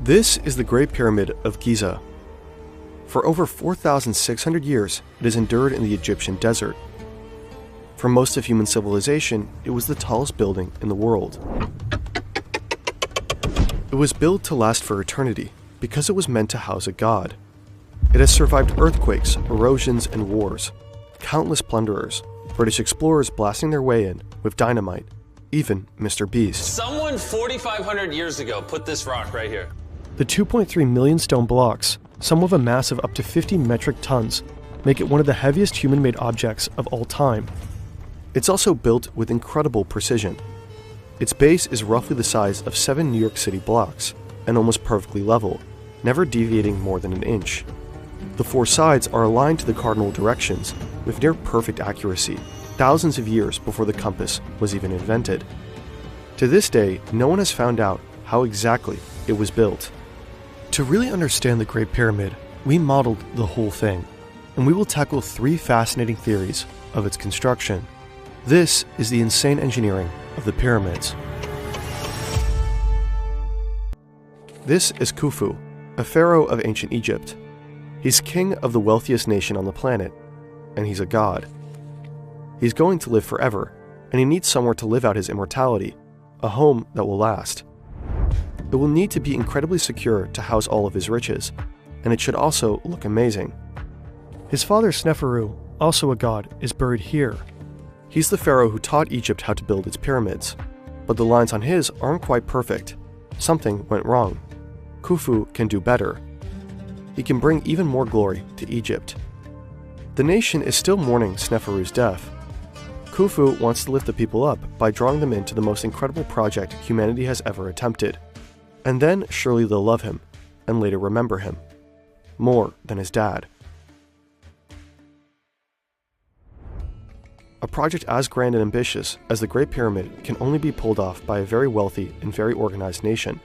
This is the Great Pyramid of Giza. For over 4,600 years, it has endured in the Egyptian desert. For most of human civilization, it was the tallest building in the world. It was built to last for eternity because it was meant to house a god. It has survived earthquakes, erosions, and wars, countless plunderers, British explorers blasting their way in with dynamite, even Mr. Beast. Someone 4,500 years ago put this rock right here. The 2.3 million stone blocks, some with a mass of up to 50 metric tons, make it one of the heaviest human-made objects of all time. It's also built with incredible precision. Its base is roughly the size of 7 New York City blocks, and almost perfectly level, never deviating more than an inch. The 4 sides are aligned to the cardinal directions with near-perfect accuracy, thousands of years before the compass was even invented. To this day, no one has found out how exactly it was built. To really understand the Great Pyramid, we modeled the whole thing, and we will tackle 3 fascinating theories of its construction. This is the insane engineering of the pyramids. This is Khufu, a pharaoh of ancient Egypt. He's king of the wealthiest nation on the planet, and he's a god. He's going to live forever, and he needs somewhere to live out his immortality, a home that will last. It will need to be incredibly secure to house all of his riches, and it should also look amazing. His father Sneferu, also a god, is buried here. He's the pharaoh who taught Egypt how to build its pyramids, but the lines on his aren't quite perfect. Something went wrong. Khufu can do better. He can bring even more glory to Egypt. The nation is still mourning Sneferu's death. Khufu wants to lift the people up by drawing them into the most incredible project humanity has ever attempted. And then surely they'll love him, and later remember him. More than his dad. A project as grand and ambitious as the Great Pyramid can only be pulled off by a very wealthy and very organized nation.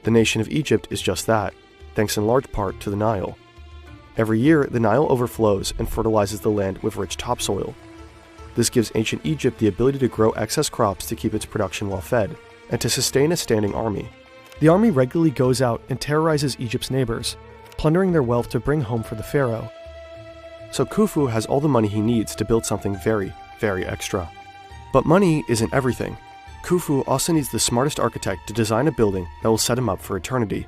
The nation of Egypt is just that, thanks in large part to the Nile. Every year, the Nile overflows and fertilizes the land with rich topsoil. This gives ancient Egypt the ability to grow excess crops to keep its production well fed, and to sustain a standing army. The army regularly goes out and terrorizes Egypt's neighbors, plundering their wealth to bring home for the pharaoh. So Khufu has all the money he needs to build something very, very extra. But money isn't everything. Khufu also needs the smartest architect to design a building that will set him up for eternity.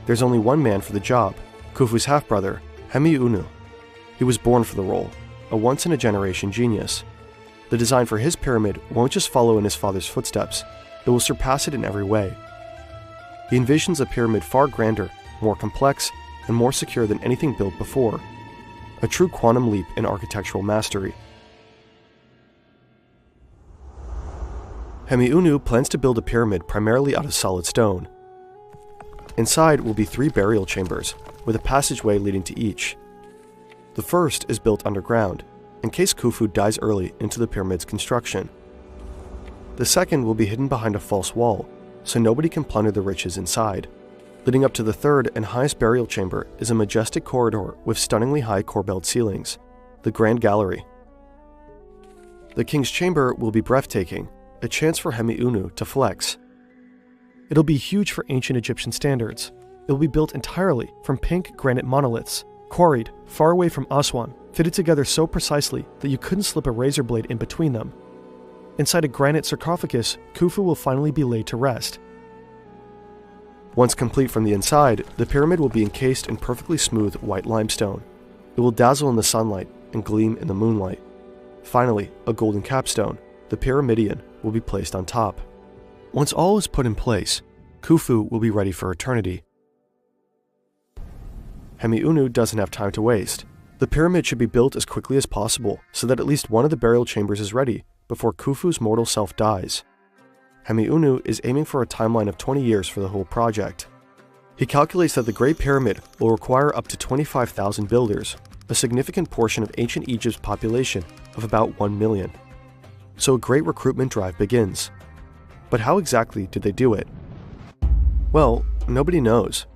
There's only one man for the job, Khufu's half-brother, Hemiunu. He was born for the role, a once-in-a-generation genius. The design for his pyramid won't just follow in his father's footsteps, it will surpass it in every way. He envisions a pyramid far grander, more complex, and more secure than anything built before. A true quantum leap in architectural mastery. Hemiunu plans to build a pyramid primarily out of solid stone. Inside will be 3 burial chambers, with a passageway leading to each. The first is built underground, in case Khufu dies early into the pyramid's construction. The second will be hidden behind a false wall, so nobody can plunder the riches inside. Leading up to the third and highest burial chamber is a majestic corridor with stunningly high corbelled ceilings, the Grand Gallery. The king's chamber will be breathtaking, a chance for Hemiunu to flex. It'll be huge for ancient Egyptian standards. It will be built entirely from pink granite monoliths, quarried far away from Aswan, fitted together so precisely that you couldn't slip a razor blade in between them. Inside a granite sarcophagus, Khufu will finally be laid to rest. Once complete from the inside, the pyramid will be encased in perfectly smooth white limestone. It will dazzle in the sunlight and gleam in the moonlight. Finally, a golden capstone, the pyramidion, will be placed on top. Once all is put in place, Khufu will be ready for eternity. Hemiunu doesn't have time to waste. The pyramid should be built as quickly as possible so that at least one of the burial chambers is ready before Khufu's mortal self dies. Hemiunu is aiming for a timeline of 20 years for the whole project. He calculates that the Great Pyramid will require up to 25,000 builders, a significant portion of ancient Egypt's population of about 1 million. So a great recruitment drive begins. But how exactly did they do it? Well, nobody knows.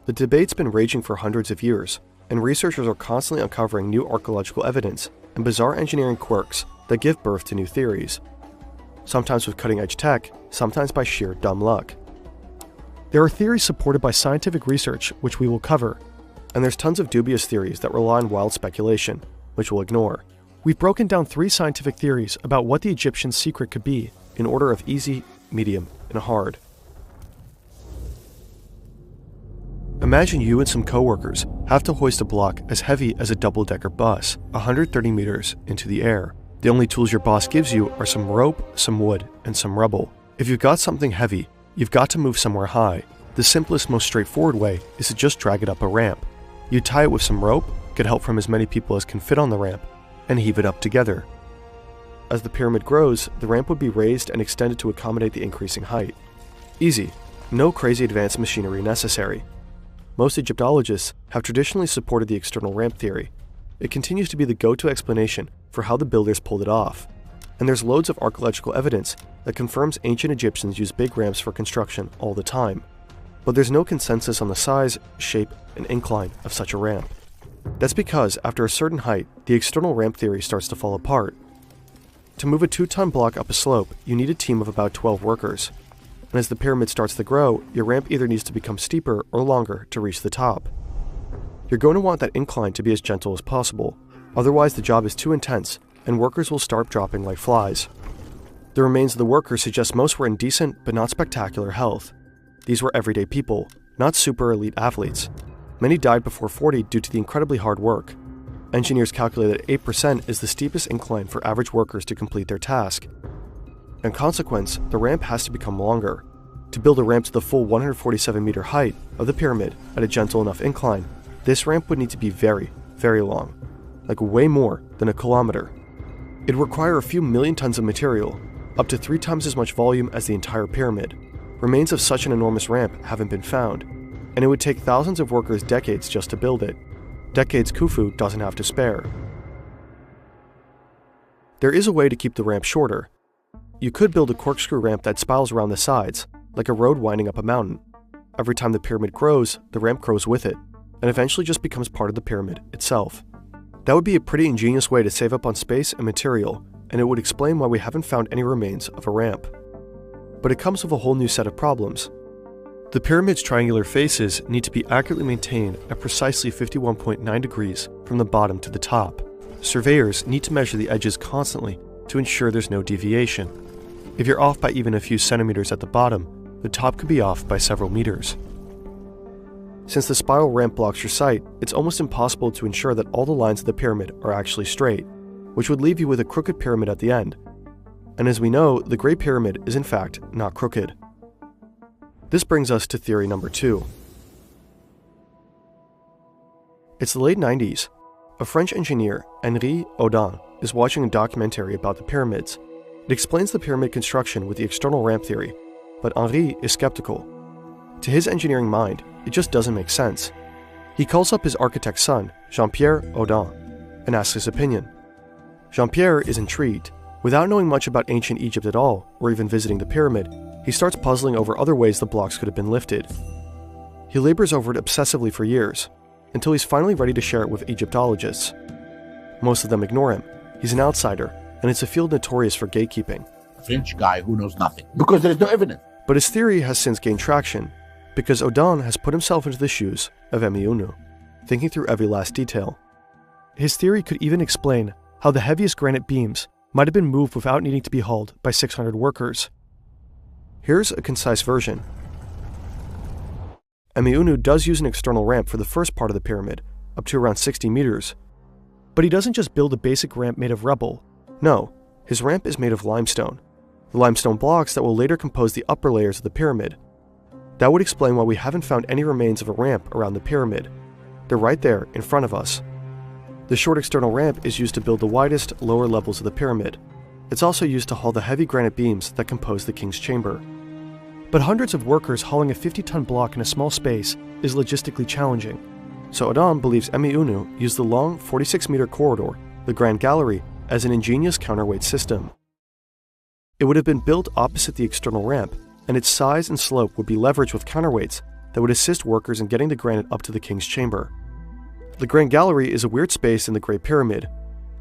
The debate's been raging for hundreds of years, and researchers are constantly uncovering new archaeological evidence and bizarre engineering quirks that give birth to new theories. Sometimes with cutting-edge tech, sometimes by sheer dumb luck. There are theories supported by scientific research, which we will cover, and there's tons of dubious theories that rely on wild speculation, which we'll ignore. We've broken down 3 scientific theories about what the Egyptians' secret could be in order of easy, medium, and hard. Imagine you and some coworkers have to hoist a block as heavy as a double-decker bus, 130 meters into the air. The only tools your boss gives you are some rope, some wood, and some rubble. If you've got something heavy, you've got to move somewhere high. The simplest, most straightforward way is to just drag it up a ramp. You tie it with some rope, get help from as many people as can fit on the ramp, and heave it up together. As the pyramid grows, the ramp would be raised and extended to accommodate the increasing height. Easy. No crazy advanced machinery necessary. Most Egyptologists have traditionally supported the external ramp theory. It continues to be the go-to explanation for how the builders pulled it off. And there's loads of archaeological evidence that confirms ancient Egyptians used big ramps for construction all the time. But there's no consensus on the size, shape, and incline of such a ramp. That's because after a certain height, the external ramp theory starts to fall apart. To move a 2-ton block up a slope, you need a team of about 12 workers. And as the pyramid starts to grow, your ramp either needs to become steeper or longer to reach the top. You're going to want that incline to be as gentle as possible, otherwise the job is too intense and workers will start dropping like flies. The remains of the workers suggest most were in decent but not spectacular health. These were everyday people, not super elite athletes. Many died before 40 due to the incredibly hard work. Engineers calculate that 8% is the steepest incline for average workers to complete their task. In consequence, the ramp has to become longer. To build a ramp to the full 147-meter height of the pyramid at a gentle enough incline, this ramp would need to be very, very long, like way more than a kilometer. It'd require a few million tons of material, up to 3 times as much volume as the entire pyramid. Remains of such an enormous ramp haven't been found, and it would take thousands of workers decades just to build it. Decades Khufu doesn't have to spare. There is a way to keep the ramp shorter. You could build a corkscrew ramp that spirals around the sides, like a road winding up a mountain. Every time the pyramid grows, the ramp grows with it, and eventually just becomes part of the pyramid itself. That would be a pretty ingenious way to save up on space and material, and it would explain why we haven't found any remains of a ramp. But it comes with a whole new set of problems. The pyramid's triangular faces need to be accurately maintained at precisely 51.9 degrees from the bottom to the top. Surveyors need to measure the edges constantly to ensure there's no deviation. If you're off by even a few centimeters at the bottom, the top could be off by several meters. Since the spiral ramp blocks your sight, it's almost impossible to ensure that all the lines of the pyramid are actually straight, which would leave you with a crooked pyramid at the end. And as we know, the Great Pyramid is in fact not crooked. This brings us to theory number 2. It's the late 90s. A French engineer, Henri Audin, is watching a documentary about the pyramids. It explains the pyramid construction with the external ramp theory, but Henri is skeptical. To his engineering mind, it just doesn't make sense. He calls up his architect's son, Jean-Pierre Audin, and asks his opinion. Jean-Pierre is intrigued. Without knowing much about ancient Egypt at all, or even visiting the pyramid, he starts puzzling over other ways the blocks could have been lifted. He labors over it obsessively for years, until he's finally ready to share it with Egyptologists. Most of them ignore him. He's an outsider, and it's a field notorious for gatekeeping. A French guy who knows nothing, because there is no evidence. But his theory has since gained traction, because Audin has put himself into the shoes of Emeunu, thinking through every last detail. His theory could even explain how the heaviest granite beams might have been moved without needing to be hauled by 600 workers. Here's a concise version. Emeunu does use an external ramp for the first part of the pyramid, up to around 60 meters. But he doesn't just build a basic ramp made of rubble. No, his ramp is made of limestone. The limestone blocks that will later compose the upper layers of the pyramid. That would explain why we haven't found any remains of a ramp around the pyramid. They're right there in front of us. The short external ramp is used to build the widest, lower levels of the pyramid. It's also used to haul the heavy granite beams that compose the king's chamber. But hundreds of workers hauling a 50-ton block in a small space is logistically challenging. So Audin believes Emeunu used the long 46-meter corridor, the Grand Gallery, as an ingenious counterweight system. It would have been built opposite the external ramp, and its size and slope would be leveraged with counterweights that would assist workers in getting the granite up to the king's chamber. The Grand Gallery is a weird space in the Great Pyramid.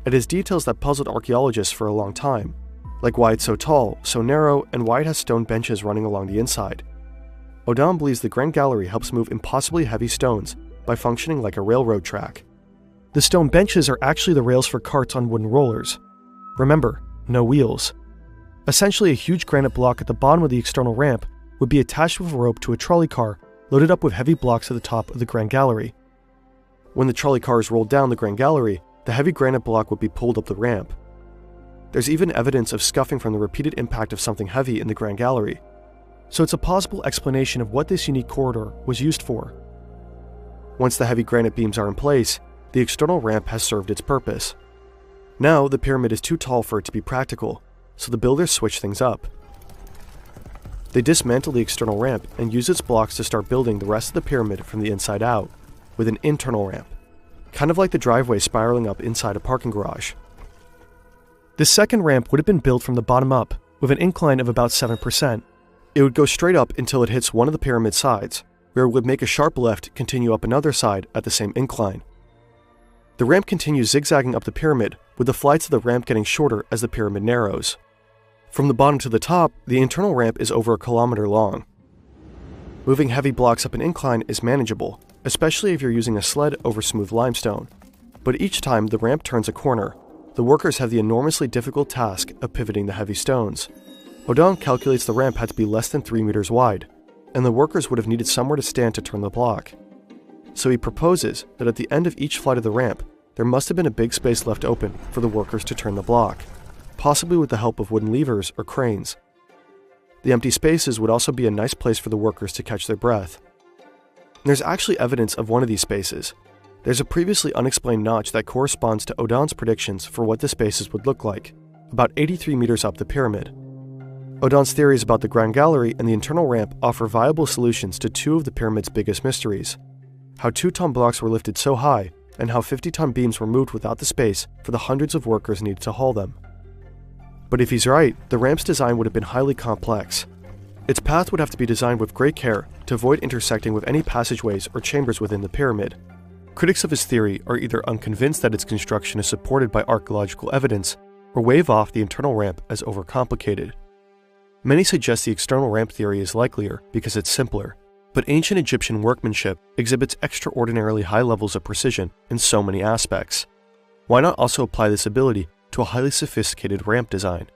It has details that puzzled archaeologists for a long time, like why it's so tall, so narrow, and why it has stone benches running along the inside. Odon believes the Grand Gallery helps move impossibly heavy stones by functioning like a railroad track. The stone benches are actually the rails for carts on wooden rollers. Remember, no wheels. Essentially, a huge granite block at the bottom of the external ramp would be attached with a rope to a trolley car loaded up with heavy blocks at the top of the Grand Gallery. When the trolley car is rolled down the Grand Gallery, the heavy granite block would be pulled up the ramp. There's even evidence of scuffing from the repeated impact of something heavy in the Grand Gallery, so it's a possible explanation of what this unique corridor was used for. Once the heavy granite beams are in place, the external ramp has served its purpose. Now, the pyramid is too tall for it to be practical, so the builders switch things up. They dismantle the external ramp and use its blocks to start building the rest of the pyramid from the inside out, with an internal ramp, kind of like the driveway spiraling up inside a parking garage. This second ramp would have been built from the bottom up, with an incline of about 7%. It would go straight up until it hits one of the pyramid sides, where it would make a sharp left continue up another side at the same incline. The ramp continues zigzagging up the pyramid, with the flights of the ramp getting shorter as the pyramid narrows. From the bottom to the top, the internal ramp is over 1 kilometer long. Moving heavy blocks up an incline is manageable, especially if you're using a sled over smooth limestone. But each time the ramp turns a corner, the workers have the enormously difficult task of pivoting the heavy stones. Odon calculates the ramp had to be less than 3 meters wide, and the workers would have needed somewhere to stand to turn the block. So he proposes that at the end of each flight of the ramp, there must have been a big space left open for the workers to turn the block, possibly with the help of wooden levers or cranes. The empty spaces would also be a nice place for the workers to catch their breath. There's actually evidence of one of these spaces. There's a previously unexplained notch that corresponds to Odon's predictions for what the spaces would look like, about 83 meters up the pyramid. Odon's theories about the Grand Gallery and the internal ramp offer viable solutions to two of the pyramid's biggest mysteries: how 2-ton blocks were lifted so high, and how 50-ton beams were moved without the space for the hundreds of workers needed to haul them. But if he's right, the ramp's design would have been highly complex. Its path would have to be designed with great care to avoid intersecting with any passageways or chambers within the pyramid. Critics of his theory are either unconvinced that its construction is supported by archaeological evidence, or wave off the internal ramp as overcomplicated. Many suggest the external ramp theory is likelier because it's simpler, but ancient Egyptian workmanship exhibits extraordinarily high levels of precision in so many aspects. Why not also apply this ability to a highly sophisticated ramp design?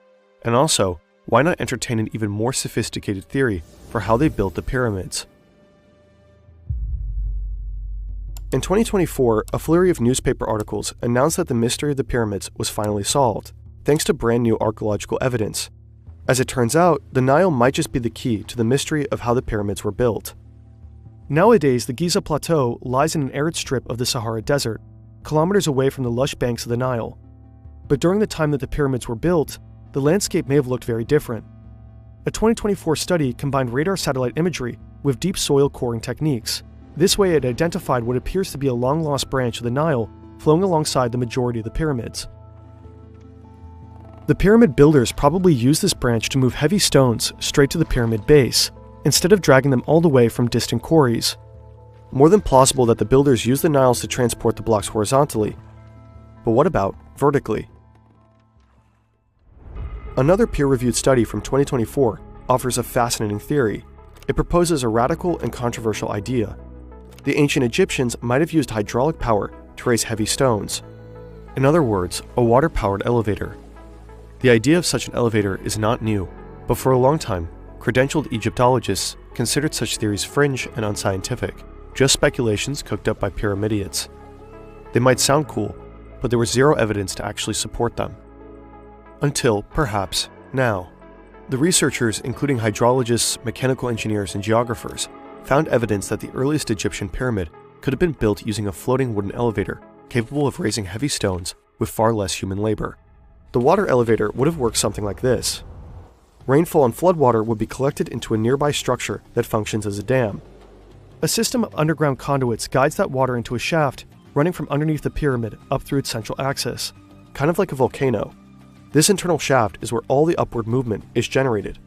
And also, why not entertain an even more sophisticated theory for how they built the pyramids? In 2024, a flurry of newspaper articles announced that the mystery of the pyramids was finally solved, thanks to brand new archaeological evidence. As it turns out, the Nile might just be the key to the mystery of how the pyramids were built. Nowadays, the Giza Plateau lies in an arid strip of the Sahara Desert, kilometers away from the lush banks of the Nile. But during the time that the pyramids were built, the landscape may have looked very different. A 2024 study combined radar satellite imagery with deep soil coring techniques. This way it identified what appears to be a long-lost branch of the Nile flowing alongside the majority of the pyramids. The pyramid builders probably used this branch to move heavy stones straight to the pyramid base, instead of dragging them all the way from distant quarries. More than plausible that the builders used the Niles to transport the blocks horizontally. But what about vertically? Another peer-reviewed study from 2024 offers a fascinating theory. It proposes a radical and controversial idea. The ancient Egyptians might have used hydraulic power to raise heavy stones. In other words, a water-powered elevator. The idea of such an elevator is not new, but for a long time, credentialed Egyptologists considered such theories fringe and unscientific, just speculations cooked up by pyramidians. They might sound cool, but there was zero evidence to actually support them. Until, perhaps, now. The researchers, including hydrologists, mechanical engineers, and geographers, found evidence that the earliest Egyptian pyramid could have been built using a floating wooden elevator capable of raising heavy stones with far less human labor. The water elevator would have worked something like this. Rainfall and floodwater would be collected into a nearby structure that functions as a dam. A system of underground conduits guides that water into a shaft running from underneath the pyramid up through its central axis, kind of like a volcano. This internal shaft is where all the upward movement is generated.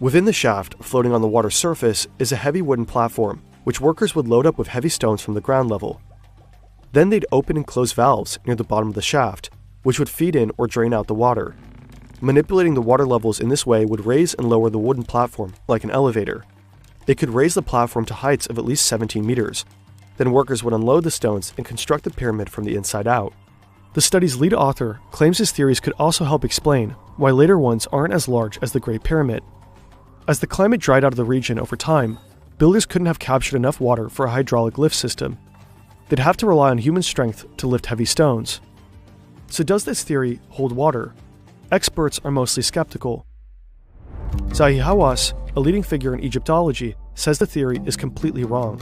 Within the shaft, floating on the water's surface, is a heavy wooden platform, which workers would load up with heavy stones from the ground level. Then they'd open and close valves near the bottom of the shaft, which would feed in or drain out the water. Manipulating the water levels in this way would raise and lower the wooden platform like an elevator. It could raise the platform to heights of at least 17 meters. Then workers would unload the stones and construct the pyramid from the inside out. The study's lead author claims his theories could also help explain why later ones aren't as large as the Great Pyramid. As the climate dried out of the region over time, builders couldn't have captured enough water for a hydraulic lift system. They'd have to rely on human strength to lift heavy stones. So does this theory hold water? Experts are mostly skeptical. Zahi Hawass, a leading figure in Egyptology, says the theory is completely wrong.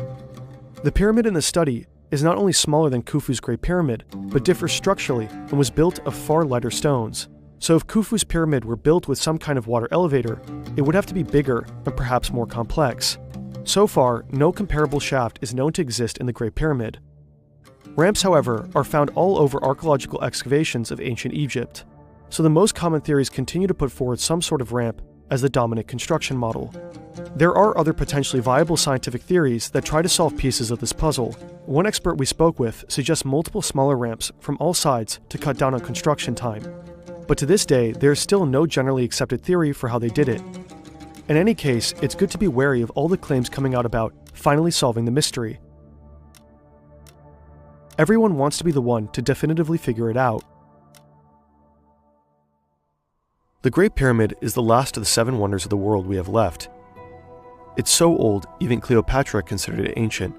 The pyramid in the study is not only smaller than Khufu's Great Pyramid, but differs structurally and was built of far lighter stones. So if Khufu's pyramid were built with some kind of water elevator, it would have to be bigger and perhaps more complex. So far, no comparable shaft is known to exist in the Great Pyramid. Ramps, however, are found all over archaeological excavations of ancient Egypt, so the most common theories continue to put forward some sort of ramp as the dominant construction model. There are other potentially viable scientific theories that try to solve pieces of this puzzle. One expert we spoke with suggests multiple smaller ramps from all sides to cut down on construction time. But to this day, there is still no generally accepted theory for how they did it. In any case, it's good to be wary of all the claims coming out about finally solving the mystery. Everyone wants to be the one to definitively figure it out. The Great Pyramid is the last of the 7 wonders of the world we have left. It's so old, even Cleopatra considered it ancient.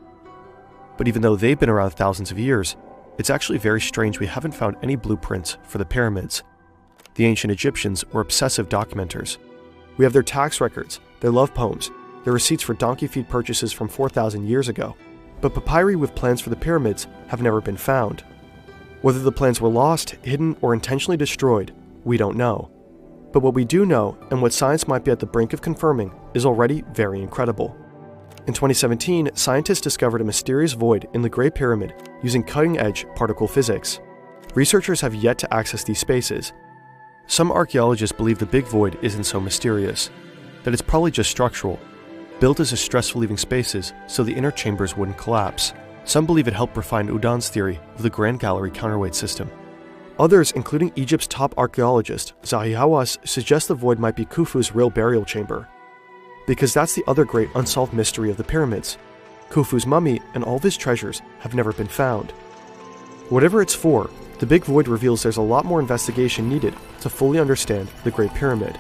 But even though they've been around thousands of years, it's actually very strange we haven't found any blueprints for the pyramids. The ancient Egyptians were obsessive documenters. We have their tax records, their love poems, their receipts for donkey feed purchases from 4,000 years ago. But papyri with plans for the pyramids have never been found. Whether the plans were lost, hidden, or intentionally destroyed, we don't know. But what we do know, and what science might be at the brink of confirming, is already very incredible. In 2017, scientists discovered a mysterious void in the Great Pyramid using cutting-edge particle physics. Researchers have yet to access these spaces. Some archaeologists believe the big void isn't so mysterious, that it's probably just structural, built as stress-relieving spaces so the inner chambers wouldn't collapse. Some believe it helped refine Udon's theory of the Grand Gallery counterweight system. Others, including Egypt's top archaeologist, Zahi Hawass, suggest the void might be Khufu's real burial chamber. Because that's the other great unsolved mystery of the pyramids. Khufu's mummy and all of his treasures have never been found. Whatever it's for, the big void reveals there's a lot more investigation needed to fully understand the Great Pyramid.